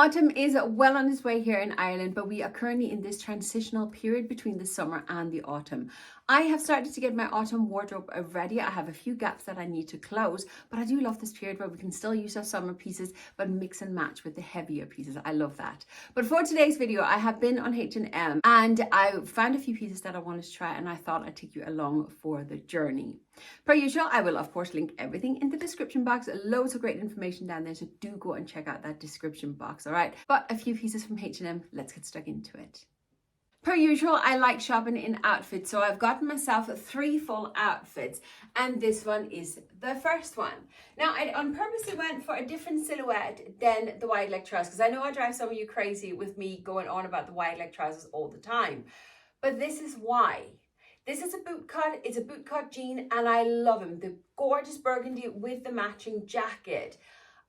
Autumn is well on its way here in Ireland, but we are currently in this transitional period between the summer and the autumn. I have started to get my autumn wardrobe ready. I have a few gaps that I need to close, but I do love this period where we can still use our summer pieces, but mix and match with the heavier pieces. I love that. But for today's video, I have been on H&M and I found a few pieces that I wanted to try, and I thought I'd take you along for the journey. Per usual, I will of course link everything in the description box. Loads of great information down there, so do go and check out that description box, all right? But a few pieces from H&M, let's get stuck into it. Per usual, I like shopping in outfits, so I've gotten myself 3 full outfits, and this one is the first one. Now, I on purposely went for a different silhouette than the wide leg trousers, because I know I drive some of you crazy with me going on about the wide leg trousers all the time, but this is why. This is a boot cut, it's a boot cut jean, and I love them. The gorgeous burgundy with the matching jacket.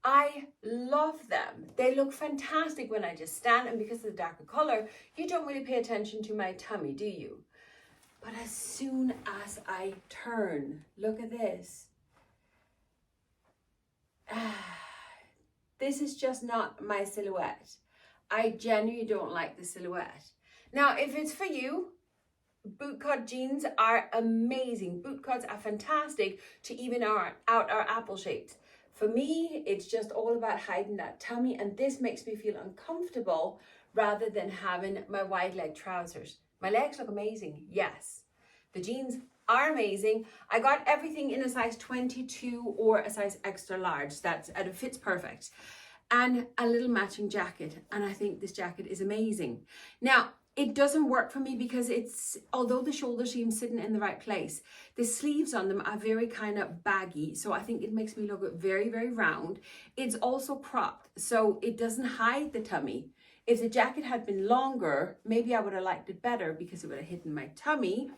I love them. They look fantastic when I just stand, and because of the darker color, you don't really pay attention to my tummy, do you? But as soon as I turn, look at this. This is just not my silhouette. I genuinely don't like the silhouette. Now, if it's for you, boot cut jeans are amazing. Boot cuts are fantastic to even out our apple shapes. For me, it's just all about hiding that tummy, and this makes me feel uncomfortable rather than having my wide leg trousers. My legs look amazing, yes. The jeans are amazing. I got everything in a size 22 or a size extra large. And it fits perfect. And a little matching jacket, and I think this jacket is amazing. Now, it doesn't work for me because although the shoulder seam's sitting in the right place, the sleeves on them are very kind of baggy. So I think it makes me look very, very round. It's also cropped, so it doesn't hide the tummy. If the jacket had been longer, maybe I would have liked it better because it would have hidden my tummy.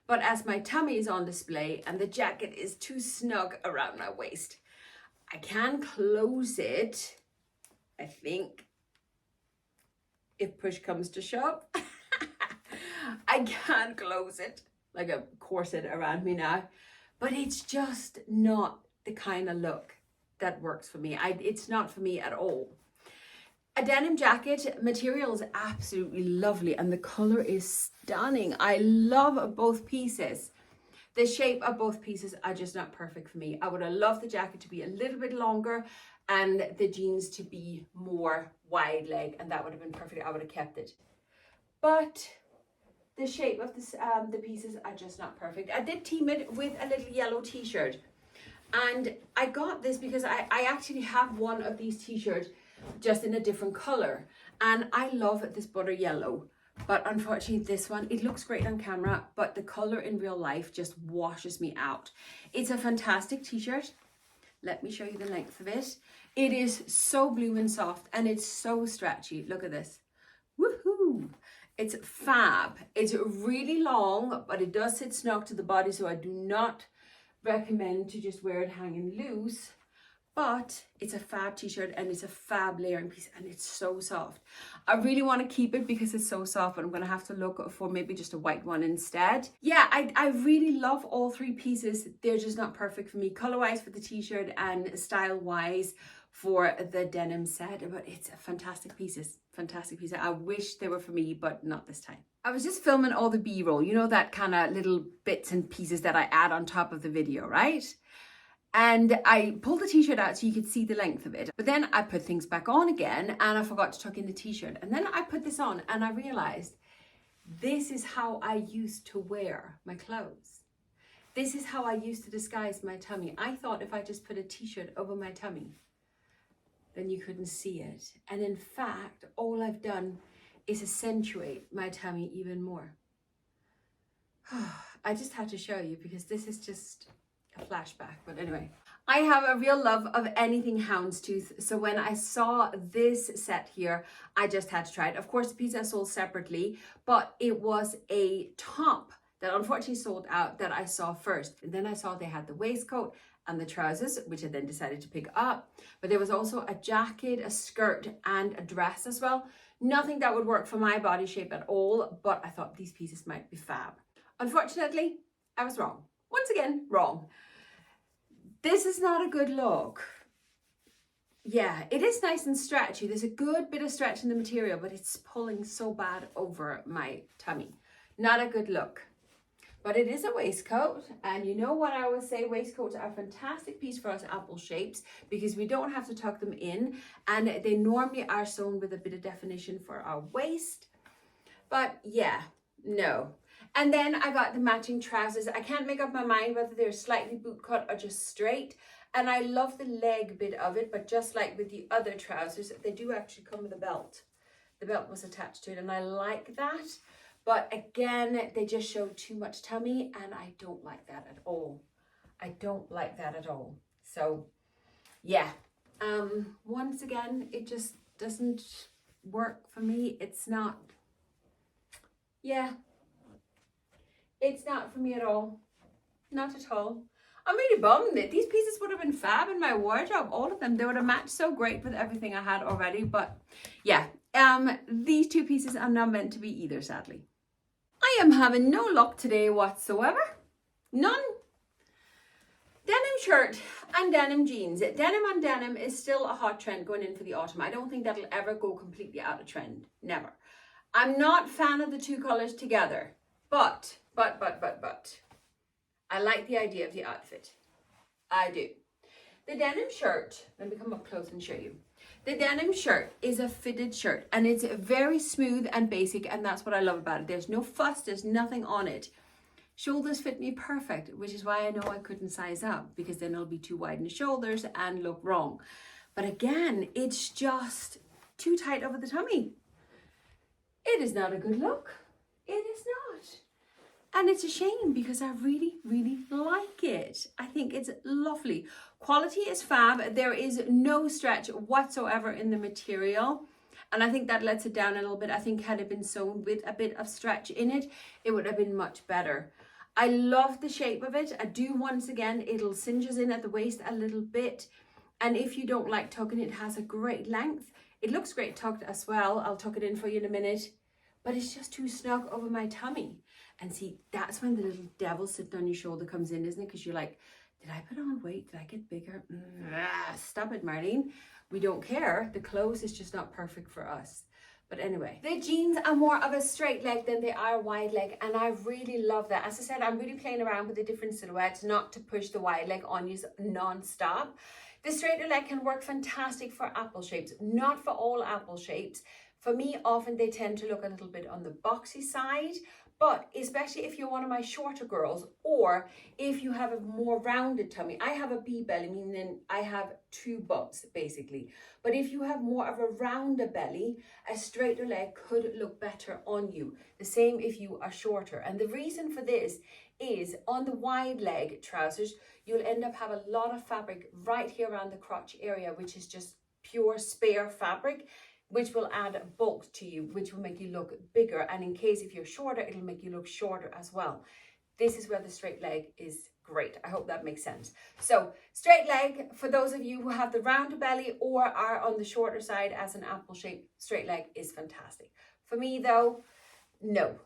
But as my tummy is on display and the jacket is too snug around my waist, I can close it, I think, if push comes to shove. I can't close it like a corset around me now, but it's just not the kind of look that works for me. It's not for me at all. A denim jacket, material is absolutely lovely and the color is stunning. I love both pieces. The shape of both pieces are just not perfect for me. I would have loved the jacket to be a little bit longer and the jeans to be more wide leg, and that would have been perfect. I would have kept it. But the shape of this, the pieces are just not perfect. I did team it with a little yellow t-shirt, and I got this because I actually have one of these t-shirts just in a different color, and I love this butter yellow. But unfortunately this one, it looks great on camera, but the color in real life just washes me out. It's a fantastic t-shirt. Let me show you the length of it. It is so blue and soft, and it's so stretchy. Look at this. Woohoo! It's fab. It's really long, but it does sit snug to the body, so I do not recommend to just wear it hanging loose. But it's a fab t-shirt, and it's a fab layering piece, and it's so soft. I really want to keep it because it's so soft, but I'm going to have to look for maybe just a white one instead. Yeah, I really love all 3 pieces. They're just not perfect for me, color-wise for the t-shirt and style-wise for the denim set, but it's fantastic pieces. Fantastic pieces. I wish they were for me, but not this time. I was just filming all the B-roll, you know, that kind of little bits and pieces that I add on top of the video, right? And I pulled the t-shirt out so you could see the length of it. But then I put things back on again, and I forgot to tuck in the t-shirt. And then I put this on and I realized this is how I used to wear my clothes. This is how I used to disguise my tummy. I thought if I just put a t-shirt over my tummy, then you couldn't see it. And in fact, all I've done is accentuate my tummy even more. I just had to show you because this is just a flashback. But anyway, I have a real love of anything houndstooth, so when I saw this set here, I just had to try it. Of course, the piece I sold separately, but it was a top that unfortunately sold out that I saw first, and then I saw they had the waistcoat and the trousers, which I then decided to pick up. But there was also a jacket, a skirt, and a dress as well. Nothing that would work for my body shape at all, but I thought these pieces might be fab. Unfortunately, I was wrong. Once again, wrong. This is not a good look. yeah, it is nice and stretchy. There's a good bit of stretch in the material, but it's pulling so bad over my tummy. Not a good look. But it is a waistcoat, and you know what I always say, waistcoats are a fantastic piece for us apple shapes because we don't have to tuck them in, and they normally are sewn with a bit of definition for our waist. But yeah, no. And then I got the matching trousers. I can't make up my mind whether they're slightly boot cut or just straight. And I love the leg bit of it, but just like with the other trousers, they do actually come with a belt. The belt was attached to it, and I like that. But again, they just show too much tummy, and I don't like that at all. I don't like that at all. So yeah, once again, it just doesn't work for me. It's not, yeah, it's not for me at all. Not at all. I'm really bummed that these pieces would have been fab in my wardrobe, all of them. They would have matched so great with everything I had already. But yeah, these two pieces are not meant to be either, sadly. I am having no luck today whatsoever. None. Denim shirt and denim jeans. Denim on denim is still a hot trend going in for the autumn. I don't think that'll ever go completely out of trend. Never. I'm not a fan of the two colors together. But. I like the idea of the outfit. I do. The denim shirt, let me come up close and show you. The denim shirt is a fitted shirt, and it's very smooth and basic, and that's what I love about it. There's no fuss, there's nothing on it. Shoulders fit me perfect, which is why I know I couldn't size up, because then it'll be too wide in the shoulders and look wrong. But again, it's just too tight over the tummy. It is not a good look. It is not. And it's a shame because I really, really like it. I think it's lovely. Quality is fab. There is no stretch whatsoever in the material. And I think that lets it down a little bit. I think had it been sewn with a bit of stretch in it, it would have been much better. I love the shape of it. I do, once again, it'll cinches in at the waist a little bit. And if you don't like tucking, it has a great length. It looks great tucked as well. I'll tuck it in for you in a minute. But it's just too snug over my tummy. And see, that's when the little devil sitting on your shoulder comes in, isn't it? Because you're like, did I put on weight? Did I get bigger? Stop it, Marleen. We don't care. The clothes is just not perfect for us. But anyway, the jeans are more of a straight leg than they are wide leg. And I really love that. As I said, I'm really playing around with the different silhouettes, not to push the wide leg on you non-stop. The straighter leg can work fantastic for apple shapes, not for all apple shapes. For me, often they tend to look a little bit on the boxy side, but especially if you're one of my shorter girls, or if you have a more rounded tummy. I have a B belly, meaning I have two bumps basically. But if you have more of a rounder belly, a straighter leg could look better on you. The same if you are shorter. And the reason for this is on the wide leg trousers, you'll end up have a lot of fabric right here around the crotch area, which is just pure spare fabric, which will add bulk to you, which will make you look bigger. And in case if you're shorter, it'll make you look shorter as well. This is where the straight leg is great. I hope that makes sense. So straight leg, for those of you who have the rounder belly or are on the shorter side as an apple shape, straight leg is fantastic. For me though, no.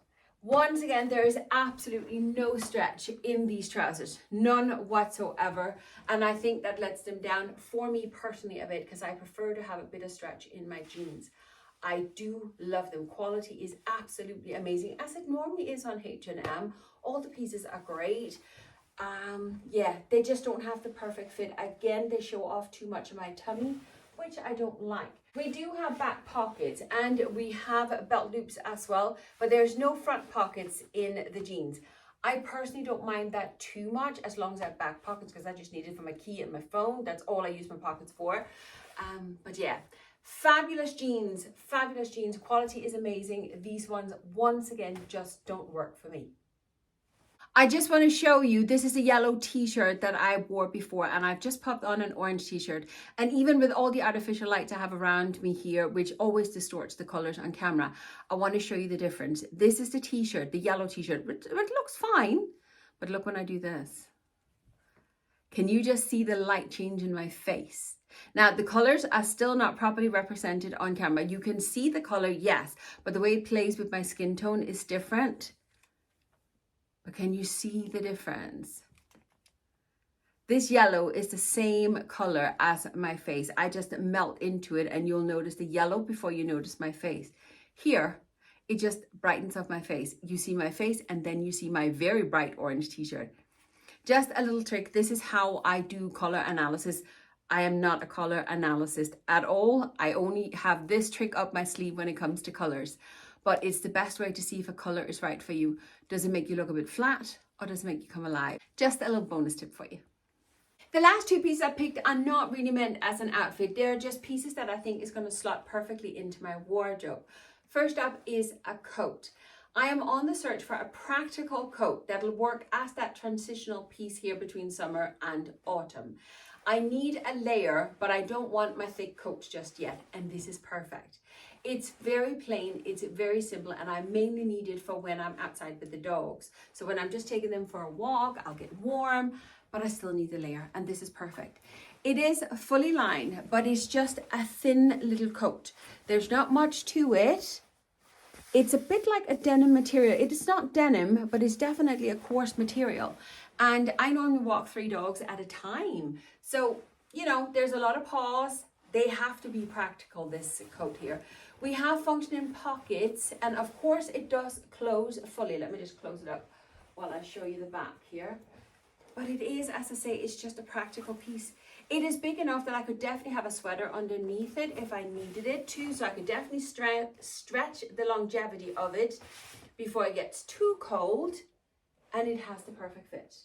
Once again, there is absolutely no stretch in these trousers, none whatsoever. And I think that lets them down for me personally a bit, because I prefer to have a bit of stretch in my jeans. I do love them. Quality is absolutely amazing, as it normally is on H&M. All the pieces are great. Yeah, they just don't have the perfect fit. Again, they show off too much of my tummy, which I don't like. We do have back pockets and we have belt loops as well, but there's no front pockets in the jeans. I personally don't mind that too much, as long as I have back pockets, because I just need it for my key and my phone. That's all I use my pockets for. But yeah, fabulous jeans, fabulous jeans. Quality is amazing. These ones, once again, just don't work for me. I just want to show you, this is a yellow t-shirt that I wore before, and I've just popped on an orange t-shirt. And even with all the artificial lights I have around me here, which always distorts the colors on camera, I want to show you the difference. This is the t-shirt, the yellow t-shirt. It looks fine, but look when I do this. Can you just see the light change in my face? Now, the colors are still not properly represented on camera. You can see the color, yes, but the way it plays with my skin tone is different. But can you see the difference? This yellow is the same color as my face. I just melt into it and you'll notice the yellow before you notice my face. Here, it just brightens up my face. You see my face and then you see my very bright orange t-shirt. Just a little trick. This is how I do color analysis. I am not a color analyst at all. I only have this trick up my sleeve when it comes to colors. But it's the best way to see if a color is right for you. Does it make you look a bit flat or does it make you come alive? Just a little bonus tip for you. The last two pieces I picked are not really meant as an outfit. They're just pieces that I think is going to slot perfectly into my wardrobe. First up is a coat. I am on the search for a practical coat that'll work as that transitional piece here between summer and autumn. I need a layer, but I don't want my thick coat just yet, and this is perfect. It's very plain, it's very simple, and I mainly need it for when I'm outside with the dogs. So when I'm just taking them for a walk, I'll get warm, but I still need the layer, and this is perfect. It is fully lined, but it's just a thin little coat. There's not much to it. It's a bit like a denim material. It is not denim, but it's definitely a coarse material. And I normally walk 3 dogs at a time. So, you know, there's a lot of paws. They have to be practical, this coat here. We have functioning pockets, and of course it does close fully. Let me just close it up while I show you the back here. But it is, as I say, it's just a practical piece. It is big enough that I could definitely have a sweater underneath it if I needed it to. So I could definitely stretch the longevity of it before it gets too cold. And it has the perfect fit.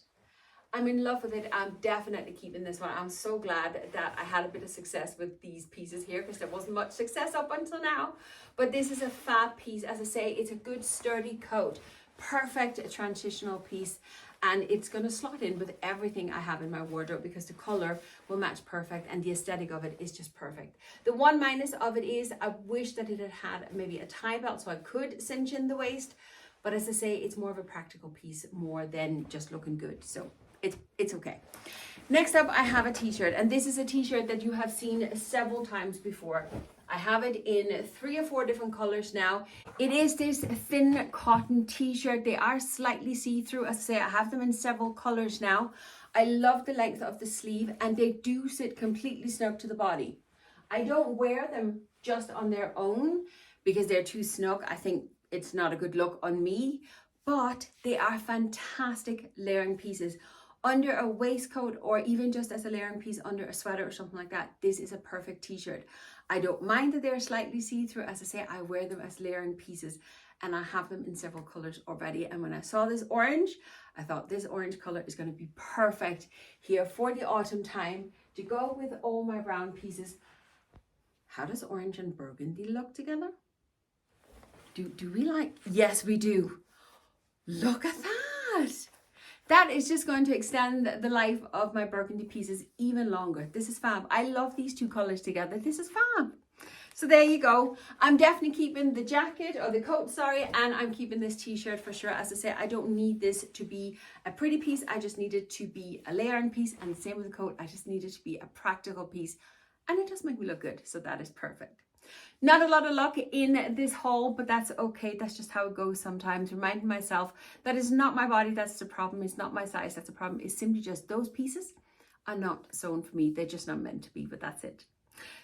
I'm in love with it. I'm definitely keeping this one. I'm so glad that I had a bit of success with these pieces here because there wasn't much success up until now. But this is a fab piece. As I say, it's a good sturdy coat. Perfect transitional piece. And it's going to slot in with everything I have in my wardrobe because the color will match perfect and the aesthetic of it is just perfect. The one minus of it is I wish that it had had maybe a tie belt so I could cinch in the waist. But as I say, it's more of a practical piece more than just looking good. So it's okay. Next up, I have a t-shirt, and this is a t-shirt that you have seen several times before. I have it in 3 or 4 different colors now. It is this thin cotton t-shirt. They are slightly see-through. As I say, I have them in several colors now. I love the length of the sleeve, and they do sit completely snug to the body. I don't wear them just on their own because they're too snug. I think it's not a good look on me, but they are fantastic layering pieces. Under a waistcoat or even just as a layering piece under a sweater or something like that, this is a perfect t-shirt. I don't mind that they're slightly see-through. As I say, I wear them as layering pieces and I have them in several colors already. And when I saw this orange, I thought this orange color is going to be perfect here for the autumn time to go with all my brown pieces. How does orange and burgundy look together? Do we like? Yes, we do. Look at that. That is just going to extend the life of my burgundy pieces even longer. This is fab. I love these 2 colors together. This is fab. So there you go. I'm definitely keeping the jacket or the coat, sorry, and I'm keeping this t-shirt for sure. As I say, I don't need this to be a pretty piece. I just need it to be a layering piece, and same with the coat. I just need it to be a practical piece, and it does make me look good. So that is perfect. Not a lot of luck in this haul, but that's okay. That's just how it goes sometimes. Reminding myself that it's not my body that's the problem. It's not my size that's the problem. It's simply just those pieces are not sewn for me. They're just not meant to be, but that's it.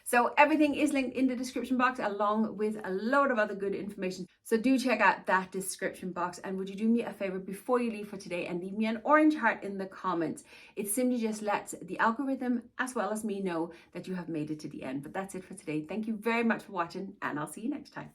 So everything is linked in the description box along with a load of other good information. So do check out that description box. And would you do me a favor before you leave for today and leave me an orange heart in the comments? It simply just lets the algorithm as well as me know that you have made it to the end. But that's it for today. Thank you very much for watching, and I'll see you next time.